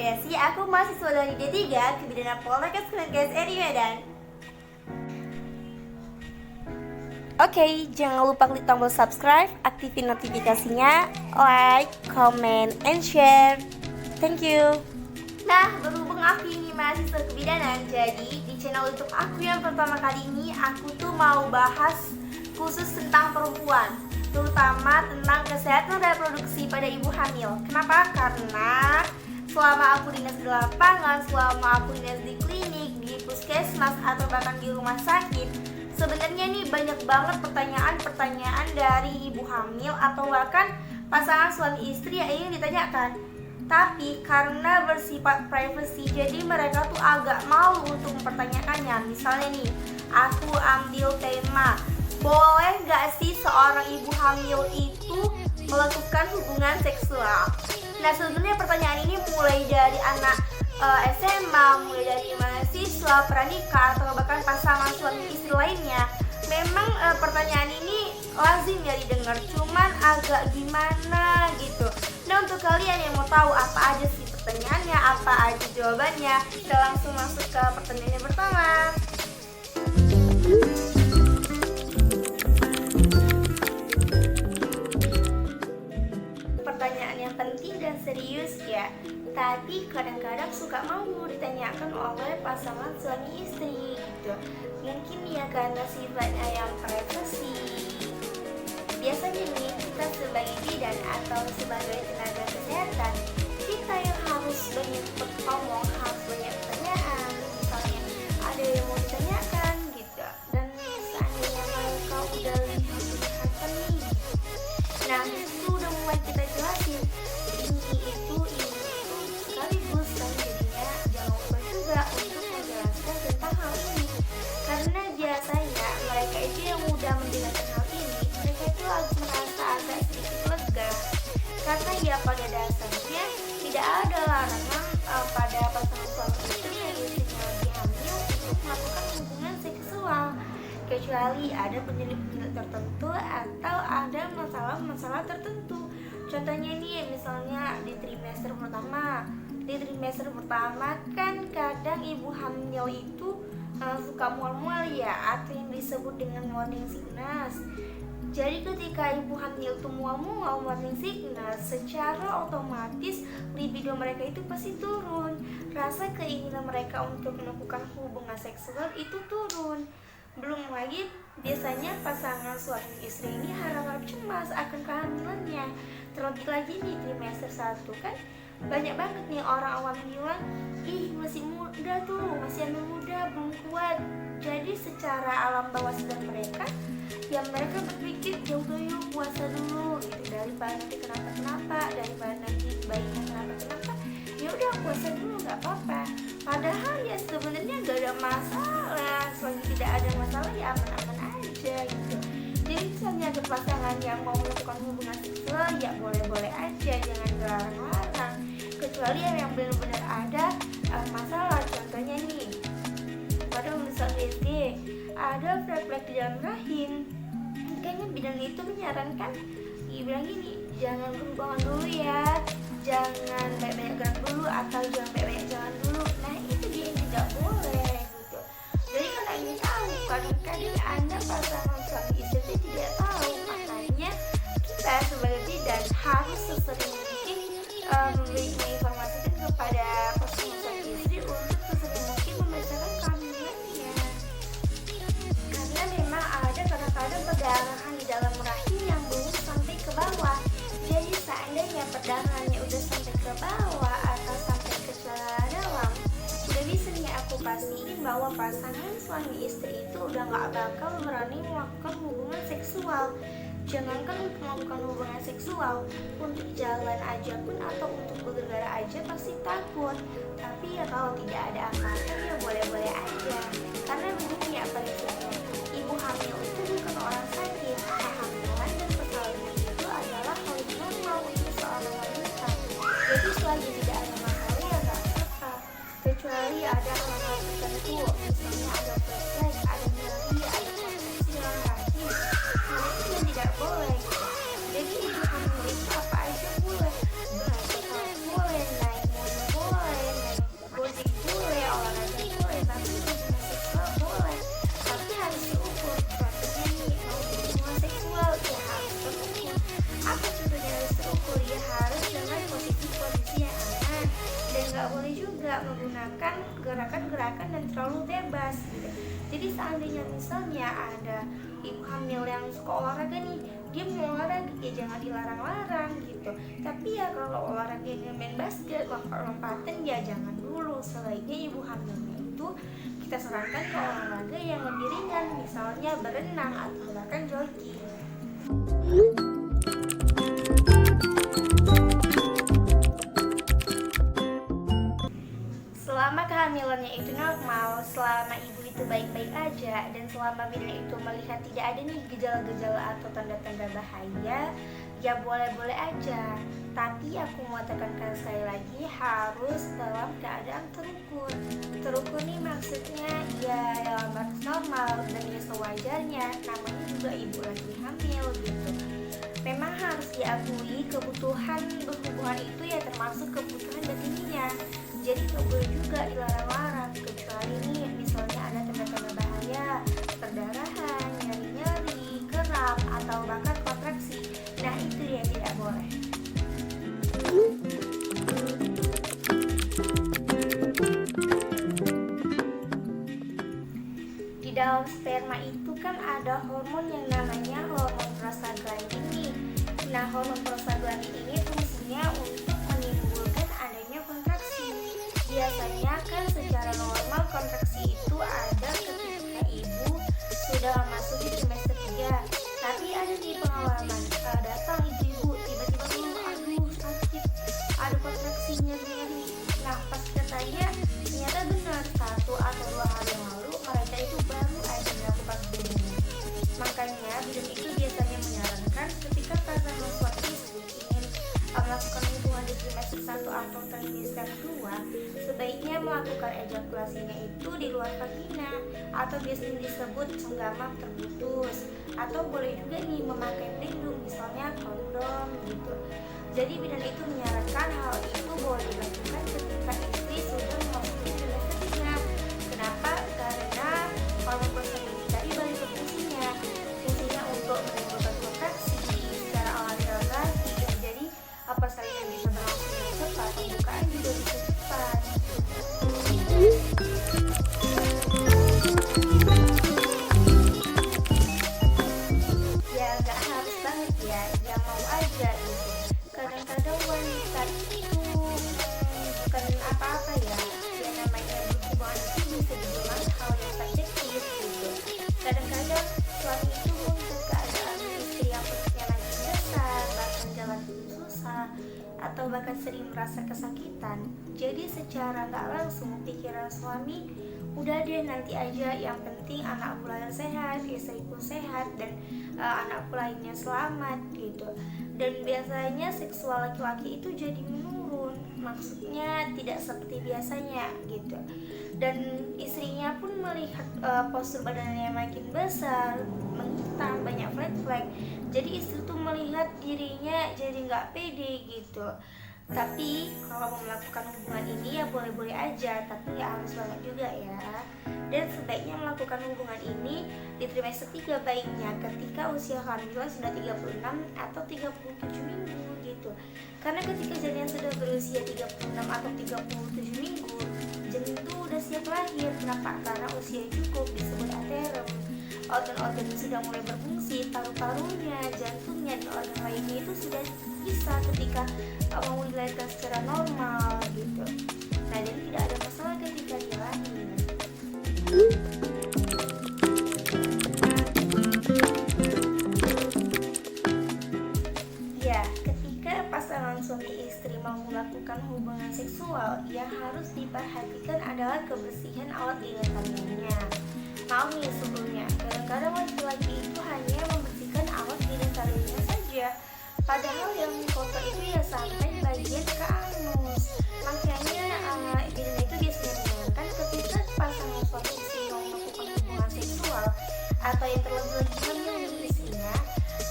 Variasi. Aku mahasiswa dari D3 Kebidanan Poltekkes Kemenkes RI Medan. Oke, jangan lupa klik tombol subscribe, aktifin notifikasinya, like, comment, and share. Thank you. Nah, berhubung aku ini mahasiswa kebidanan, jadi di channel YouTube aku yang pertama kali ini aku tuh mau bahas khusus tentang perempuan, terutama tentang kesehatan reproduksi pada ibu hamil. Kenapa? Karena selama aku dinas di lapangan, selama aku dinas di klinik, di puskesmas, atau bahkan di rumah sakit, sebenarnya nih banyak banget pertanyaan-pertanyaan dari ibu hamil atau bahkan pasangan suami istri yang ingin ditanyakan. Tapi karena bersifat privacy, jadi mereka tuh agak malu untuk mempertanyakannya. Misalnya nih, aku ambil tema, boleh gak sih seorang ibu hamil itu melakukan hubungan seksual? Nah, sebenarnya pertanyaan ini mulai dari anak SMA, mulai dari mahasiswa, pranikah, atau bahkan pasangan suami istri lainnya. Memang pertanyaan ini lazim ya didengar, cuman agak gimana gitu. Nah, untuk kalian yang mau tahu apa aja sih pertanyaannya, apa aja jawabannya, kita langsung masuk ke pertanyaan yang pertama. Pertanyaan yang penting dan serius ya, tapi kadang-kadang suka mau ditanyakan oleh pasangan suami istri gitu. Mungkin ya karena sifatnya yang privasi. Biasanya nih kita sebagai bidan atau sebagai tenaga kesehatan, kita yang harus banyak ngomong, harus banyak pertanyaan. Misalnya ada yang mau ditanyakan gitu, dan seandainya mereka udah lihat nih, nah itu udah mulai kita jelasin ini itu sekaligus kan, jadinya jangan lupa juga untuk menjelaskan tentang hal ini, karena biasanya mereka itu yang mudah menjelaskan hal ini, mereka itu harus merasa agak sedikit lega, karena ya pada dasarnya tidak ada larangan pada pasangan suami istri yang istrinya lagi hamil untuk melakukan hubungan seksual, kecuali ada penyakit tertentu atau ada masalah-masalah tertentu. Contohnya nih, misalnya di trimester pertama. Di trimester pertama kan kadang ibu hamil itu suka mual-mual ya, atau yang disebut dengan morning sickness. Jadi ketika ibu hamil itu mual-mual, morning sickness, secara otomatis libido mereka itu pasti turun. Rasa keinginan mereka untuk melakukan hubungan seksual itu turun. Belum lagi biasanya pasangan suami istri ini harap-harap cemas akan kehamilannya. Terlebih lagi di trimester 1 kan banyak banget nih orang awam bilang, ih masih muda tuh, masih anak muda, belum kuat. Jadi secara alam bawah sadar mereka, ya mereka berpikir ya udah yuk puasa dulu gitu, daripada nanti kenapa-kenapa, daripada nanti bayinya kenapa-kenapa, ya udah puasa dulu nggak apa-apa. Padahal ya sebenarnya nggak ada masalah, selagi tidak ada masalah ya aman-aman aja gitu. Jadi misalnya ada pasangan yang mau melakukan hubungan seksual ya boleh-boleh aja, jangan dilarang-larang. Kecuali yang benar-benar ada masalah, contohnya nih pada misalnya SD ada flek-flek di dalam rahim, kayaknya bidan itu menyarankan, bilang gini, jangan berhubungan dulu ya, jangan banyak-banyak gerak dulu, atau jangan banyak-banyak jalan dulu. Nah itu dia yang tidak boleh gitu. Jadi kalau ingin tahu, kadang-kadang Anda pasangan suami istri tidak tahu, makanya kita sebagai bidan harus sesering mungkin menginformasikan kepada pasangan suami istri untuk sesering mungkin membacakan kehamilannya, karena memang ada kadang-kadang perdarahan di dalam rahim yang belum sampai ke bawah. Jadi seandainya perdarahannya udah sampai ke bawah atau sampai ke celana dalam, udah bisa nih aku pastiin bahwa pasangan suami istri itu udah gak bakal berani melakukan hubungan seksual. Jangankan untuk melakukan hubungan seksual, untuk jalan aja pun atau untuk bergegara aja pasti takut. Tapi ya kalau tidak ada apa-apa ya boleh-boleh aja. Karena begini ya prinsipnya, ibu hamil itu bukan orang sakit. Kehamilan dan persalinan itu adalah hal yang normal untuk seorang wanita. Jadi selagi tidak ada masalah ya gak apa-apa. Kecuali ada hal-hal tertentu, misalnya ada flek, ada nyeri, ada kontraksi dalam rahim. Nah itu yang tidak boleh gitu. Jadi ibu hamil itu apa aja boleh, boleh naik mobil boleh, nggak menggunakan gerakan-gerakan dan terlalu bebas gitu. Jadi seandainya misalnya ada ibu hamil yang suka olahraga nih, dia mau olahraga ya jangan dilarang-larang gitu. Tapi ya kalau olahraganya main basket, lompat-lompatan ya jangan dulu. Sebaiknya ibu hamilnya itu kita sarankan ke olahraga yang lebih ringan, misalnya berenang atau bahkan jogging. Selama kehamilannya itu normal, selama ibu itu baik-baik aja, dan selama bidan itu melihat tidak ada nih gejala-gejala atau tanda-tanda bahaya, ya boleh-boleh aja. Tapi aku mau tekankan sekali lagi, harus dalam keadaan terukur. Terukur nih maksudnya ya dalam batas normal dan ya sewajarnya, namanya juga ibu lagi hamil gitu. Memang harus diakui kebutuhan berhubungan itu ya termasuk kebutuhan batininya. Jadi gak boleh juga dilarang-larang, kecuali nih misalnya ada tanda-tanda bahaya, perdarahan, nyeri-nyeri, kram, atau bahkan kontraksi. Nah itu dia tidak boleh. Di dalam sperma itu kan ada hormon yang namanya hormon prostaglandin nih. Nah hormon prostaglandin ini fungsinya untuk menimbulkan adanya kontraksi. Biasanya kan secara normal kontraksi itu ada ketika ibu sudah memasuki trimester 3. Tapi ada di pengalaman datang ibu tiba-tiba aduh sakit, ada kontraksi nyeri-nyeri. Nah pas kita tanya ternyata benar 1 atau 2 hari yang lalu mereka itu baru aja melakukan hubungan. Makanya bidan itu biasanya menyarankan ketika pasangan suami istri ingin melakukan hubungan di trimester 1 atau trimester 2, sebaiknya melakukan ejakulasinya itu di luar vagina atau biasanya disebut senggama terputus, atau boleh juga nih memakai pelindung misalnya kondom gitu. Jadi bidan itu menyarankan hal itu boleh dilakukan ketika istri sudah memasuki trimester 3. Kenapa? Karena hormon prostaglandin tadi balik ke fungsinya untuk menimbulkan kontraksi secara alami. Jadi persalinan bisa berlangsung lebih cepat, pembukaan juga bisa cepat. Ya nggak harus banget ya, yang mau aja gitu. Kadang-kadang wanita itu bukan apa-apa ya, yang namanya hubungan itu bisa dibilang hal yang subjektif gitu. Kadang-kadang suami itu melihat keadaan istri yang perutnya lagi besar, bahkan jalan susah, atau bahkan sering merasa kesakitan. Jadi secara nggak langsung pikiran suami, udah deh nanti aja, yang penting anakku lahir sehat, istriku sehat, dan anakku lainnya selamat gitu. Dan biasanya seksual laki-laki itu jadi menurun, maksudnya tidak seperti biasanya gitu. Dan istrinya pun melihat postur badannya makin besar, menghitam, banyak flag. Jadi istri tuh melihat dirinya jadi nggak pede gitu. Tapi kalau mau melakukan hubungan ini ya boleh-boleh aja, tapi nggak harus banget juga ya. Dan sebaiknya melakukan hubungan ini di trimester 3 baiknya ketika usia kehamilan sudah 36 atau 37 minggu gitu. Karena ketika janin sudah berusia 36 atau 37 minggu, janin itu udah siap lahir. Kenapa? Karena usia cukup, disebut aterem. Organ-organ sudah mulai berfungsi, paru-parunya, jantungnya, dan organ lainnya itu sudah bisa ketika mau dilahirkan secara normal gitu. Nah, jadi tidak ada masalah ketika dia lahir. Ya, ketika pasangan suami istri mau melakukan hubungan seksual, yang harus diperhatikan adalah kebersihan alat genitalnya. Maaf nih sebelumnya, kadang-kadang laki-laki itu hanya membersihkan alat genitalnya saja, padahal yang kotor itu ya sampai bagian ke anus. Makanya bidan itu biasanya menyarankan ketika pasangan suami istri mau melakukan hubungan seksual atau yang terlebih hamil istrinya,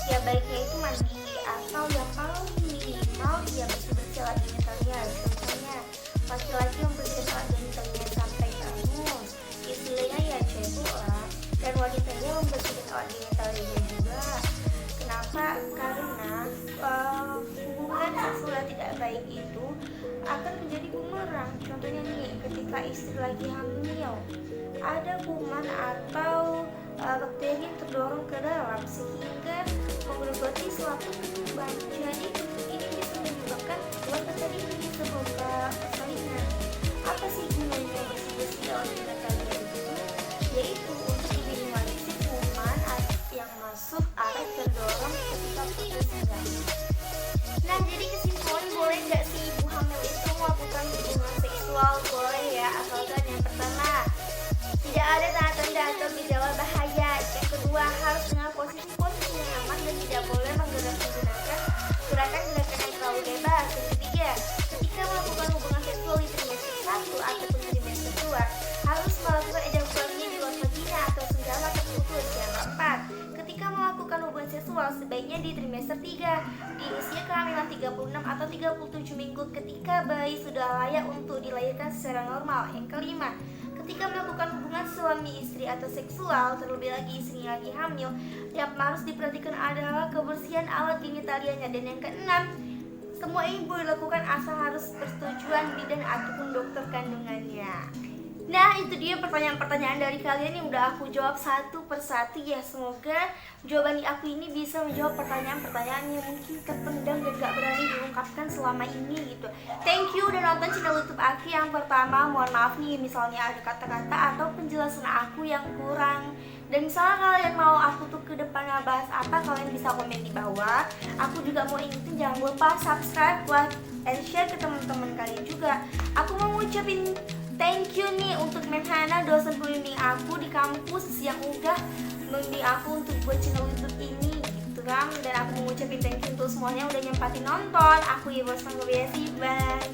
ya baiknya itu mandi atau yang paling minimal ya bersih-bersih alat genitalnya. Contohnya laki-laki membersihkan alat genitalnya sampai ke anus, istilahnya ya cebok lah, dan wanitanya membersihkan alat genitalnya juga. Kenapa? Karena hubungan seksual tidak baik itu akan menjadi bumerang. Contohnya nih, ketika istri lagi hamil, ada kuman atau bakteri yang terdorong ke dalam sehingga menggerogoti selaput ketuban. Jadi ini bisa menyebabkan keluarga tadi bisa membuka persalinan. Apa sih gunanya bersih-bersih dalam bidang kalian itu? Yaitu untuk meminimalisir kuman yang masuk atau terdorong ketika persalinan. Nah, jadi kesimpulan, boleh nggak sih ibu hamil itu melakukan hubungan seksual? Boleh ya, asalkan yang pertama tidak ada tanda-tanda atau gejala bahaya. Yang kedua, harus dengan posisi yang aman dan tidak boleh menggunakan gerakan-gerakan yang terlalu bebas. Yang ketiga, ketika melakukan hubungan seksual di trimester 1 ataupun di trimester 2, harus melakukan ejakulasinya di luar vagina atau senggama terputus. Yang keempat, ketika melakukan hubungan seksual sebaiknya di trimester 3 di usia kehamilan 36 atau 37 minggu ketika bayi sudah layak untuk dilahirkan secara normal. Yang kelima, ketika melakukan hubungan suami istri atau seksual, terlebih lagi istri lagi hamil, yang harus diperhatikan adalah kebersihan alat genitalianya. Dan yang keenam, semua ini boleh dilakukan asal harus persetujuan bidan ataupun dokter kandungannya. Nah, itu dia pertanyaan-pertanyaan dari kalian yang udah aku jawab satu persatu ya. Semoga jawaban aku ini bisa menjawab pertanyaan-pertanyaan yang mungkin terpendam dan gak berani diungkapkan selama ini gitu. Thank you udah nonton channel YouTube aku yang pertama. Mohon maaf nih misalnya ada kata-kata atau penjelasan aku yang kurang. Dan misalnya kalian mau aku tuh ke depannya bahas apa, kalian bisa komen di bawah. Aku juga mau ingetin jangan lupa subscribe, like, and share ke teman-teman kalian juga. Aku mau ngucapin thank you nih untuk Mem Hana, dosen pembimbing aku di kampus yang udah membimbing aku untuk buat channel YouTube ini gitu kan. Dan aku mau ngucapin thank you untuk semuanya udah nyempatin nonton. Aku Ibu Sanggobiasi, bye.